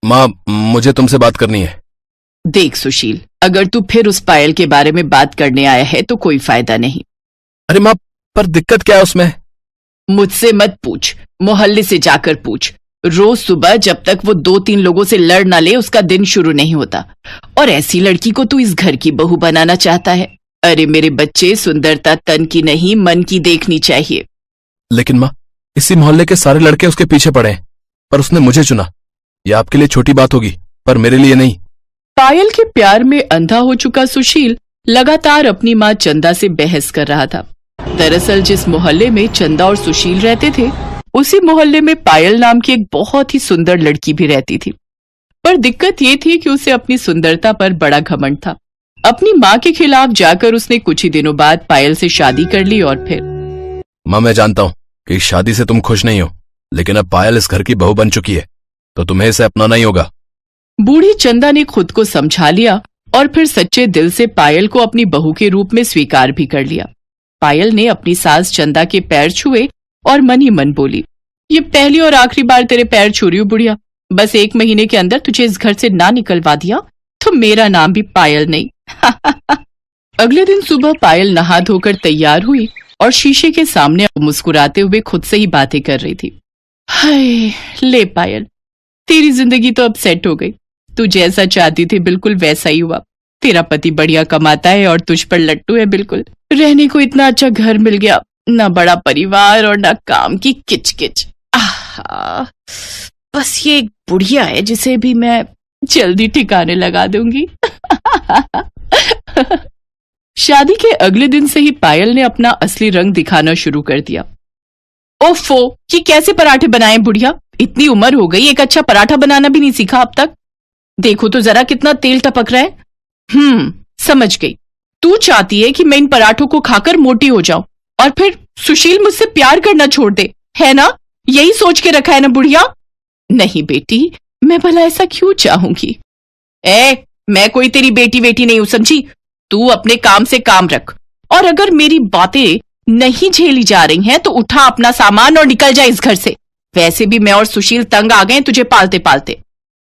माँ, मुझे तुमसे बात करनी है। देख सुशील, अगर तू फिर उस पायल के बारे में बात करने आया है तो कोई फायदा नहीं। अरे माँ, पर दिक्कत क्या है उसमें? मुझसे मत पूछ, मोहल्ले से जाकर पूछ। रोज सुबह जब तक वो 2-3 लोगों से लड़ ना ले उसका दिन शुरू नहीं होता। और ऐसी लड़की को तू इस घर की बहू बनाना चाहता है। अरे मेरे बच्चे, सुंदरता तन की नहीं मन की देखनी चाहिए। लेकिन माँ, इसी मोहल्ले के सारे लड़के उसके पीछे पड़े हैं, पर उसने मुझे चुना। यह आपके लिए छोटी बात होगी, पर मेरे लिए नहीं। पायल के प्यार में अंधा हो चुका सुशील लगातार अपनी माँ चंदा से बहस कर रहा था। दरअसल जिस मोहल्ले में चंदा और सुशील रहते थे, उसी मोहल्ले में पायल नाम की एक बहुत ही सुंदर लड़की भी रहती थी। पर दिक्कत ये थी कि उसे अपनी सुंदरता पर बड़ा घमंड था। अपनी माँ के खिलाफ जाकर उसने कुछ ही दिनों बाद पायल से शादी कर ली। और फिर माँ, मैं जानता हूँ कि इस शादी से तुम खुश नहीं हो, लेकिन अब पायल इस घर की बहू बन चुकी है, तो तुम्हें इसे अपनाना ही होगा। बूढ़ी चंदा ने खुद को समझा लिया और फिर सच्चे दिल से पायल को अपनी बहू के रूप में स्वीकार भी कर लिया। पायल ने अपनी सास चंदा के पैर छुए और मन ही मन बोली, ये पहली और आखिरी बार तेरे पैर छू रही हूँ बुढ़िया। बस 1 महीने के अंदर तुझे इस घर से ना निकलवा दिया तो मेरा नाम भी पायल नहीं। अगले दिन सुबह पायल नहा धोकर तैयार हुई और शीशे के सामने मुस्कुराते हुए खुद से ही बातें कर रही थी। हाय ले पायल, तेरी जिंदगी तो अब सेट हो गई। तू जैसा चाहती थी बिल्कुल वैसा ही हुआ। तेरा पति बढ़िया कमाता है और तुझ पर लट्टू है बिल्कुल। रहने को इतना अच्छा घर मिल गया, ना बड़ा परिवार और ना काम की किचकिच। आहा, बस ये एक बुढ़िया है जिसे भी मैं जल्दी ठिकाने लगा दूंगी। शादी के अगले दिन से ही पायल ने अपना असली रंग दिखाना शुरू कर दिया। ओफो, ये कैसे पराठे बनाए बुढ़िया? इतनी उम्र हो गई, एक अच्छा पराठा बनाना भी नहीं सीखा अब तक। देखो तो जरा कितना तेल टपक रहा है। समझ गई। तू चाहती है कि मैं इन पराठों को खाकर मोटी हो जाऊं और फिर सुशील मुझसे प्यार करना छोड़ दे, है ना? यही सोच के रखा है ना बुढ़िया? नहीं बेटी, मैं भला ऐसा क्यों चाहूंगी। मैं कोई तेरी बेटी बेटी नहीं हूं, समझी? तू अपने काम से काम रख, और अगर मेरी बातें नहीं झेली जा रही हैं तो उठा अपना सामान और निकल जा इस घर से। वैसे भी मैं और सुशील तंग आ गए तुझे पालते पालते।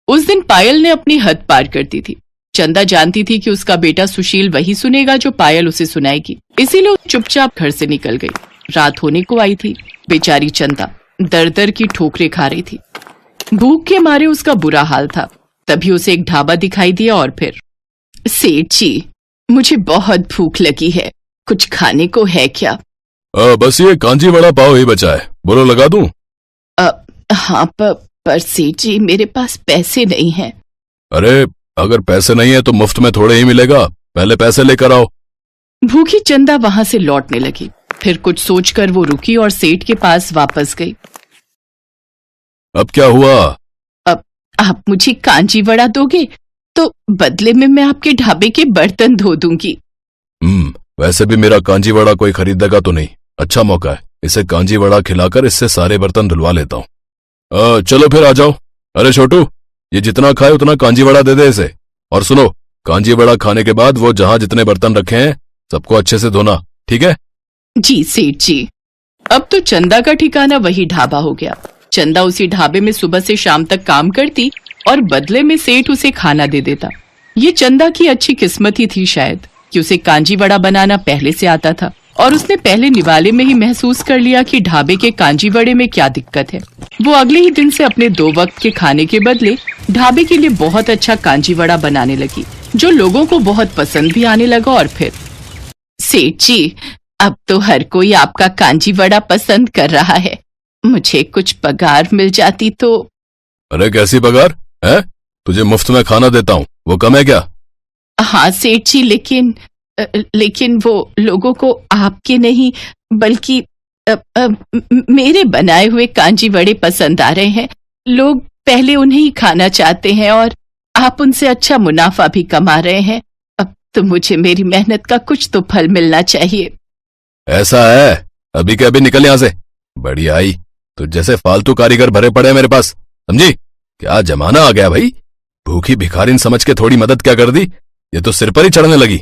उस दिन पायल ने अपनी हद पार कर दी थी। चंदा जानती थी कि उसका बेटा सुशील वही सुनेगा जो पायल उसे सुनाएगी, इसीलिए चुपचाप घर से निकल गई। रात होने को आई थी। बेचारी चंदा दर दर की ठोकरें खा रही थी। भूख के मारे उसका बुरा हाल था। तभी उसे एक ढाबा दिखाई दिया और फिर, सेठ जी, मुझे बहुत भूख लगी है, कुछ खाने को है क्या? बस ये कांजी वड़ा पाव ही बचा है, बोलो लगा दूं? हाँ, पर सेठ जी, मेरे पास पैसे नहीं हैं। अरे अगर पैसे नहीं है तो मुफ्त में थोड़े ही मिलेगा, पहले पैसे लेकर आओ। भूखी चंदा वहां से लौटने लगी। फिर कुछ सोचकर वो रुकी और सेठ के पास वापस गई। अब क्या हुआ? अब आप मुझे कांजी वड़ा दोगे तो बदले में मैं आपके ढाबे के बर्तन धो दूंगी। वैसे भी मेरा कांजी वड़ा कोई खरीदेगा तो नहीं। अच्छा मौका है, इसे कांजी वड़ा खिलाकर इससे सारे बर्तन धुलवा लेता हूँ। चलो फिर आ जाओ। अरे छोटू, ये जितना खाए उतना कांजी वड़ा दे दे इसे। और सुनो, कांजी वड़ा खाने के बाद वो जहां जितने बर्तन रखे हैं सबको अच्छे से धोना, ठीक है? जी सेठ जी। अब तो चंदा का ठिकाना वही ढाबा हो गया। चंदा उसी ढाबे में सुबह से शाम तक काम करती और बदले में सेठ उसे खाना दे देता। ये चंदा की अच्छी किस्मत ही थी शायद कि उसे कांजी वड़ा बनाना पहले से आता था, और उसने पहले निवाले में ही महसूस कर लिया कि ढाबे के कांजी वड़े में क्या दिक्कत है। वो अगले ही दिन से अपने 2 वक्त के खाने के बदले ढाबे के लिए बहुत अच्छा कांजी वड़ा बनाने लगी, जो लोगों को बहुत पसंद भी आने लगा। और फिर, सेठ जी, अब तो हर कोई आपका कांजी वड़ा पसंद कर रहा है, मुझे कुछ पगार मिल जाती तो। अरे कैसी पगार है? तुझे मुफ्त में खाना देता हूँ, वो कम है क्या? हाँ सेठ जी, लेकिन वो लोगों को आपके नहीं बल्कि मेरे बनाए हुए कांजी वड़े पसंद आ रहे हैं। लोग पहले उन्हें ही खाना चाहते हैं और आप उनसे अच्छा मुनाफा भी कमा रहे हैं। अब तो मुझे मेरी मेहनत का कुछ तो फल मिलना चाहिए। ऐसा है? अभी के अभी निकल यहाँ से। बढ़िया आई, तो जैसे फालतू कारीगर भरे पड़े हैं मेरे पास, समझी? क्या जमाना आ गया भाई। भूखी भिखारिन समझ के थोड़ी मदद क्या कर दी, ये तो सिर पर ही चढ़ने लगी।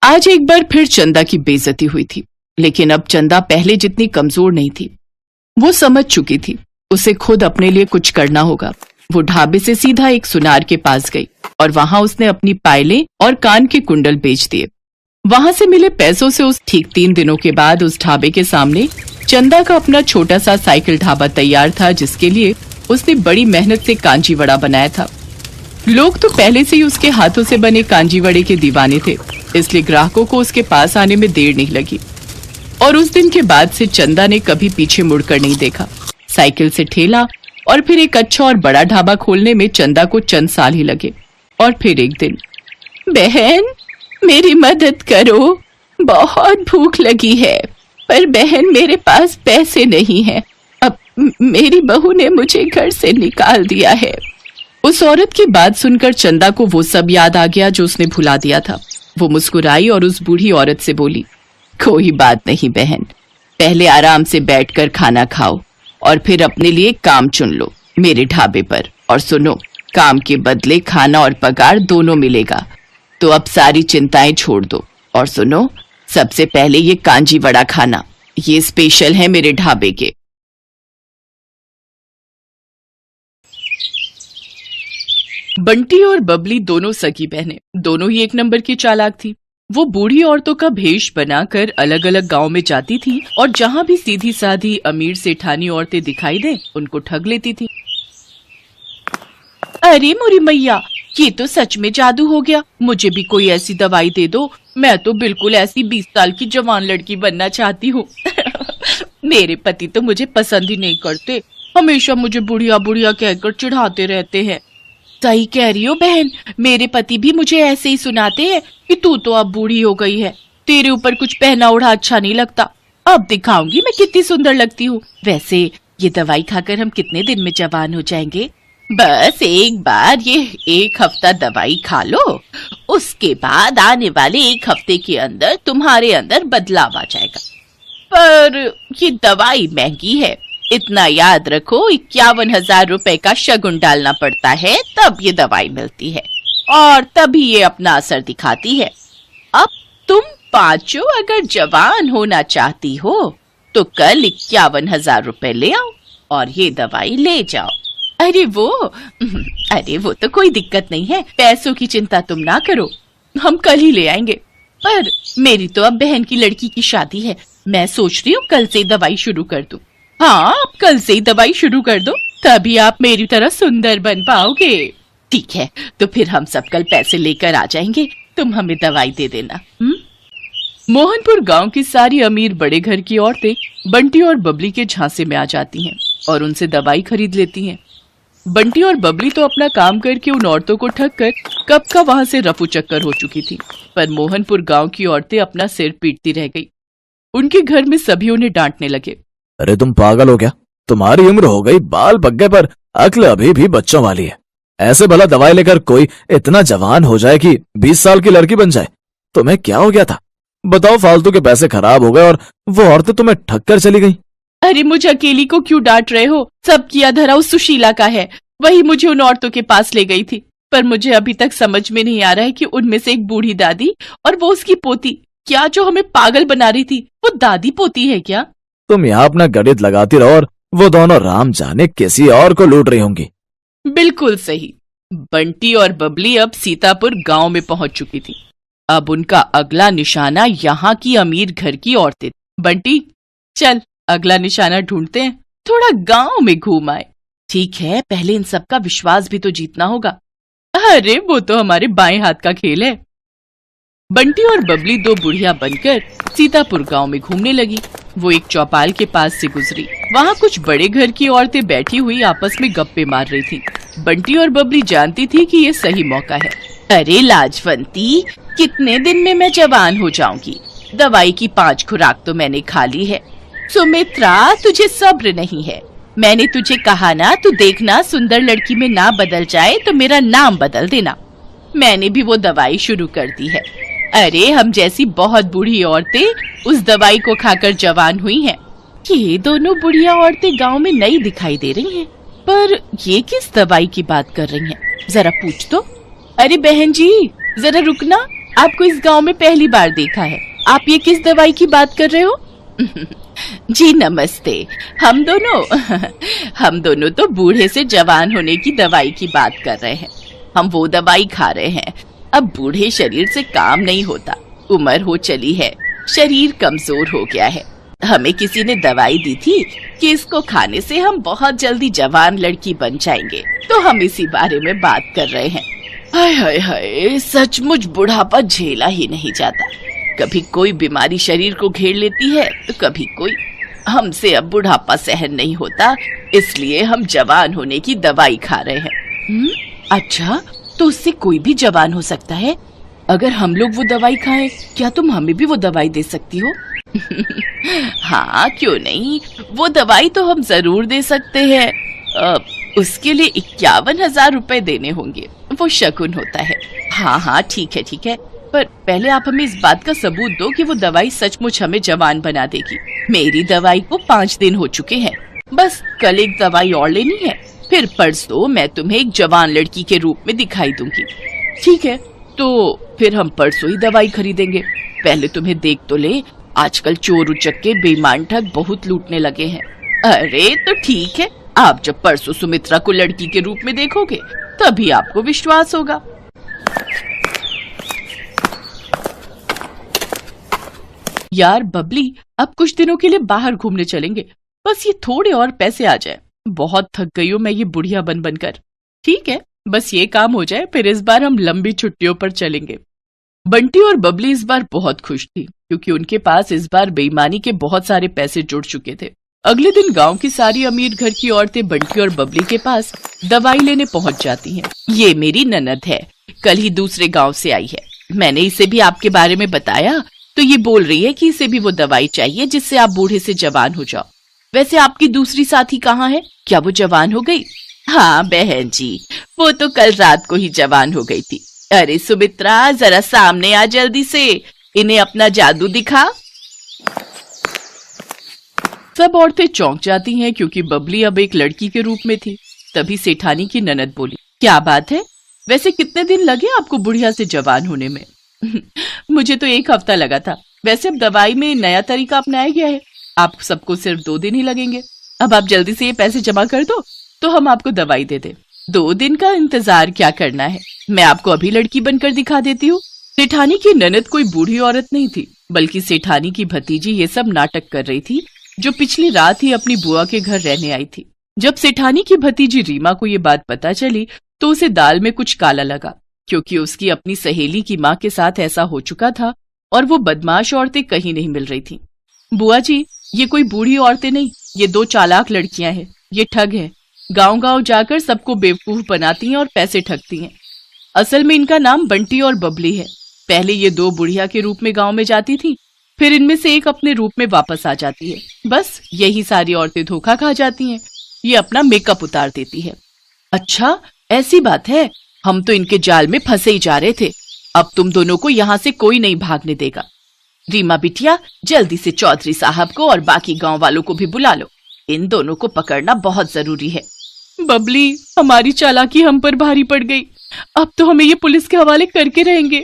आज एक बार फिर चंदा की बेइज्जती हुई थी, लेकिन अब चंदा पहले जितनी कमजोर नहीं थी। वो समझ चुकी थी उसे खुद अपने लिए कुछ करना होगा। वो ढाबे से सीधा एक सुनार के पास गई और वहां उसने अपनी पायलें और कान के कुंडल बेच दिए। वहां से मिले पैसों से उस ठीक 3 दिनों के बाद उस ढाबे के सामने चंदा का अपना छोटा सा साइकिल ढाबा तैयार था, जिसके लिए उसने बड़ी मेहनत से कांजी वड़ा बनाया था। लोग तो पहले से ही उसके हाथों से बने कांजी वड़े के दीवाने थे, इसलिए ग्राहकों को उसके पास आने में देर नहीं लगी। और उस दिन के बाद से चंदा ने कभी पीछे मुड़कर नहीं देखा। साइकिल से ठेला और फिर एक अच्छा और बड़ा ढाबा खोलने में चंदा को चंद साल ही लगे। और फिर एक दिन, बहन मेरी मदद करो, बहुत भूख लगी है, पर बहन मेरे पास पैसे नहीं है, अब मेरी बहू ने मुझे घर से निकाल दिया है। उस औरत की बात सुनकर चंदा को वो सब याद आ गया जो उसने भुला दिया था। वो मुस्कुराई और उस बूढ़ी औरत से बोली, कोई बात नहीं बहन, पहले आराम से बैठकर खाना खाओ और फिर अपने लिए काम चुन लो मेरे ढाबे पर। और सुनो, काम के बदले खाना और पगार दोनों मिलेगा, तो अब सारी चिंताएं छोड़ दो। और सुनो, सबसे पहले ये कांजी वड़ा खाना, ये स्पेशल है मेरे ढाबे के। बंटी और बबली दोनों सगी बहनें, दोनों ही एक नंबर की चालाक थी। वो बूढ़ी औरतों का भेष बनाकर अलग अलग गांव में जाती थी और जहां भी सीधी साधी अमीर सेठानी औरतें दिखाई दे उनको ठग लेती थी। अरे मोरी मैया, ये तो सच में जादू हो गया, मुझे भी कोई ऐसी दवाई दे दो, मैं तो बिल्कुल ऐसी 20 साल की जवान लड़की बनना चाहती हूँ। मेरे पति तो मुझे पसंद ही नहीं करते, हमेशा मुझे बुढ़िया बुढ़िया कहकर चिढ़ाते रहते हैं। सही कह रही हो बहन, मेरे पति भी मुझे ऐसे ही सुनाते हैं कि तू तो अब बूढ़ी हो गई है, तेरे ऊपर कुछ पहना ओढ़ा अच्छा नहीं लगता, अब दिखाऊंगी मैं कितनी सुंदर लगती हूँ। वैसे ये दवाई खाकर हम कितने दिन में जवान हो जाएंगे? बस एक बार ये 1 हफ्ता दवाई खा लो, उसके बाद आने वाले 1 हफ्ते के अंदर तुम्हारे अंदर बदलाव आ जाएगा। पर ये दवाई महंगी है, इतना याद रखो, 51,000 रुपए का शगुन डालना पड़ता है, तब ये दवाई मिलती है और तभी ये अपना असर दिखाती है। अब तुम पांचों अगर जवान होना चाहती हो तो कल 51,000 रुपए ले आओ और ये दवाई ले जाओ। अरे वो तो कोई दिक्कत नहीं है, पैसों की चिंता तुम ना करो, हम कल ही ले आएंगे। पर मेरी तो अब बहन की लड़की की शादी है, मैं सोच रही हूँ कल से दवाई शुरू कर दूं। हाँ, आप कल से ही दवाई शुरू कर दो, तभी आप मेरी तरह सुंदर बन पाओगे। ठीक है, तो फिर हम सब कल पैसे लेकर आ जाएंगे, तुम हमें दवाई दे देना। मोहनपुर गांव की सारी अमीर बड़े घर की औरतें बंटी और बबली के झांसे में आ जाती हैं और उनसे दवाई खरीद लेती हैं। बंटी और बबली तो अपना काम करके उन औरतों को ठग कर कब का वहां से रफू चक्कर हो चुकी थी, पर मोहनपुर गांव की औरतें अपना सिर पीटती रह गई। उनके घर में सभी उन्हें डांटने लगे। अरे तुम पागल हो क्या? तुम्हारी उम्र हो गई, बाल पक गए, पर अक्ल अभी भी बच्चों वाली है। ऐसे भला दवाई लेकर कोई इतना जवान हो जाए कि 20 साल की लड़की बन जाए? तुम्हें क्या हो गया था? बताओ, फालतू के पैसे खराब हो गए और वो औरतें तुम्हें ठग कर चली गई। अरे मुझे अकेली को क्यों डांट रहे हो? सब किया धरा उस सुशीला का है, वही मुझे उन औरतों के पास ले गई थी। पर मुझे अभी तक समझ में नहीं आ रहा है कि उनमें से एक बूढ़ी दादी और वो उसकी पोती, क्या जो हमें पागल बना रही थी वो दादी पोती है क्या? तुम यहाँ अपना गणित लगाती रहो और वो दोनों राम जाने किसी और को लूट रही होंगी। बिल्कुल सही। बंटी और बबली अब सीतापुर गांव में पहुंच चुकी थी। अब उनका अगला निशाना यहाँ की अमीर घर की औरतें। बंटी, चल अगला निशाना ढूंढते हैं, थोड़ा गांव में घूम आए। ठीक है, पहले इन सब का विश्वास भी तो जीतना होगा। अरे वो तो हमारे बाएं हाथ का खेल है। बंटी और बबली 2 बुढ़िया बनकर सीतापुर गांव में घूमने लगी। वो एक चौपाल के पास से गुजरी, वहाँ कुछ बड़े घर की औरतें बैठी हुई आपस में गप्पे मार रही थी। बंटी और बबली जानती थी कि ये सही मौका है। अरे लाजवंती, कितने दिन में मैं जवान हो जाऊंगी? दवाई की 5 खुराक तो मैंने खा ली है। सुमित्रा, तुझे सब्र नहीं है, मैंने तुझे कहा ना, तू देखना सुंदर लड़की में ना बदल जाए तो मेरा नाम बदल देना। मैंने भी वो दवाई शुरू कर दी है। अरे हम जैसी बहुत बूढ़ी औरतें उस दवाई को खाकर जवान हुई हैं। ये दोनों बुढ़िया औरतें गांव में नई दिखाई दे रही हैं, पर ये किस दवाई की बात कर रही हैं? जरा पूछ तो। अरे बहन जी, जरा रुकना, आपको इस गांव में पहली बार देखा है, आप ये किस दवाई की बात कर रहे हो? जी नमस्ते। हम दोनों तो बूढ़े से जवान होने की दवाई की बात कर रहे हैं। हम वो दवाई खा रहे हैं। अब बूढ़े शरीर से काम नहीं होता, उम्र हो चली है, शरीर कमजोर हो गया है। हमें किसी ने दवाई दी थी कि इसको खाने से हम बहुत जल्दी जवान लड़की बन जाएंगे, तो हम इसी बारे में बात कर रहे हैं। हाय हाय हाय, सचमुच बुढ़ापा झेला ही नहीं जाता। कभी कोई बीमारी शरीर को घेर लेती है तो कभी कोई। हमसे अब बुढ़ापा सहन नहीं होता, इसलिए हम जवान होने की दवाई खा रहे हैं। अच्छा, तो उससे कोई भी जवान हो सकता है? अगर हम लोग वो दवाई खाएं, क्या तुम हमें भी वो दवाई दे सकती हो? हाँ, क्यों नहीं, वो दवाई तो हम जरूर दे सकते हैं। उसके लिए 51,000 रुपए देने होंगे, वो शगुन होता है। हाँ, ठीक है, पर पहले आप हमें इस बात का सबूत दो कि वो दवाई सचमुच हमें जवान बना देगी। मेरी दवाई को 5 दिन हो चुके हैं, बस कल एक दवाई और लेनी है, फिर परसों मैं तुम्हें एक जवान लड़की के रूप में दिखाई दूंगी। ठीक है, तो फिर हम परसों ही दवाई खरीदेंगे। पहले तुम्हें देख तो ले, आजकल चोर उचक्के बेईमान ठग बहुत लूटने लगे हैं। अरे तो ठीक है, आप जब परसों सुमित्रा को लड़की के रूप में देखोगे तभी आपको विश्वास होगा। यार बबली, अब कुछ दिनों के लिए बाहर घूमने चलेंगे, बस ये थोड़े और पैसे आ जाए। बहुत थक गई हूँ मैं ये बुढ़िया बन बनकर। ठीक है, बस ये काम हो जाए, फिर इस बार हम लंबी छुट्टियों पर चलेंगे। बंटी और बबली इस बार बहुत खुश थी, क्योंकि उनके पास इस बार बेईमानी के बहुत सारे पैसे जुड़ चुके थे। अगले दिन गांव की सारी अमीर घर की औरतें बंटी और बबली के पास दवाई लेने पहुंच जाती हैं। ये मेरी ननद है, कल ही दूसरे गांव से आई है। मैंने इसे भी आपके बारे में बताया, तो ये बोल रही है कि इसे भी वो दवाई चाहिए जिससे आप बूढ़े से जवान हो जाओ। वैसे आपकी दूसरी साथी कहाँ है? क्या वो जवान हो गई? हाँ बहन जी, वो तो कल रात को ही जवान हो गई थी। अरे सुमित्रा, जरा सामने आ जल्दी से, इन्हें अपना जादू दिखा। सब औरतें चौंक जाती हैं, क्योंकि बबली अब एक लड़की के रूप में थी। तभी सेठानी की ननद बोली, क्या बात है, वैसे कितने दिन लगे आपको बुढ़िया से जवान होने में? मुझे तो 1 हफ्ता लगा था। वैसे अब दवाई में नया तरीका अपनाया गया है, आप सबको सिर्फ 2 दिन ही लगेंगे। अब आप जल्दी से ये पैसे जमा कर दो तो हम आपको दवाई दे दे। 2 दिन का इंतजार क्या करना है, मैं आपको अभी लड़की बनकर दिखा देती हूँ। सेठानी की ननद कोई बूढ़ी औरत नहीं थी, बल्कि सेठानी की भतीजी ये सब नाटक कर रही थी, जो पिछली रात ही अपनी बुआ के घर रहने आई थी। जब सेठानी की भतीजी रीमा को ये बात पता चली तो उसे दाल में कुछ काला लगा, क्योंकि उसकी अपनी सहेली की माँ के साथ ऐसा हो चुका था और वो बदमाश औरतें कहीं नहीं मिल रही थीं। बुआ जी, ये कोई बूढ़ी औरतें नहीं, ये 2 चालाक लड़कियां हैं। ये ठग हैं, गांव-गांव जाकर सबको बेवकूफ बनाती हैं और पैसे ठगती हैं। असल में इनका नाम बंटी और बबली है। पहले ये 2 बुढ़िया के रूप में गांव में जाती थी, फिर इनमें से एक अपने रूप में वापस आ जाती है। बस यही सारी औरतें धोखा खा जाती हैं। ये अपना मेकअप उतार देती है। अच्छा, ऐसी बात है, हम तो इनके जाल में फंसे ही जा रहे थे। अब तुम दोनों को यहाँ से कोई नहीं भागने देगा। रीमा बिटिया, जल्दी से चौधरी साहब को और बाकी गांव वालों को भी बुला लो, इन दोनों को पकड़ना बहुत जरूरी है। बबली, हमारी चालाकी हम पर भारी पड़ गई, अब तो हमें ये पुलिस के हवाले करके रहेंगे।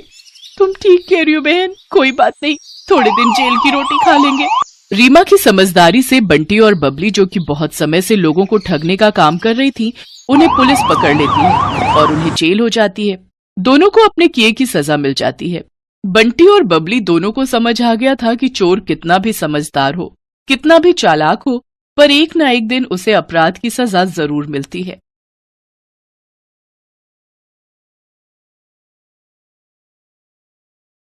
तुम ठीक कह रही हो बहन, कोई बात नहीं, थोड़े दिन जेल की रोटी खा लेंगे। रीमा की समझदारी से बंटी और बबली, जो कि बहुत समय से लोगों को ठगने का काम कर रही थी, उन्हें पुलिस पकड़ लेती है और उन्हें जेल हो जाती है। दोनों को अपने किए की सजा मिल जाती है। बंटी और बबली दोनों को समझ आ गया था कि चोर कितना भी समझदार हो, कितना भी चालाक हो, पर एक ना एक दिन उसे अपराध की सजा जरूर मिलती है।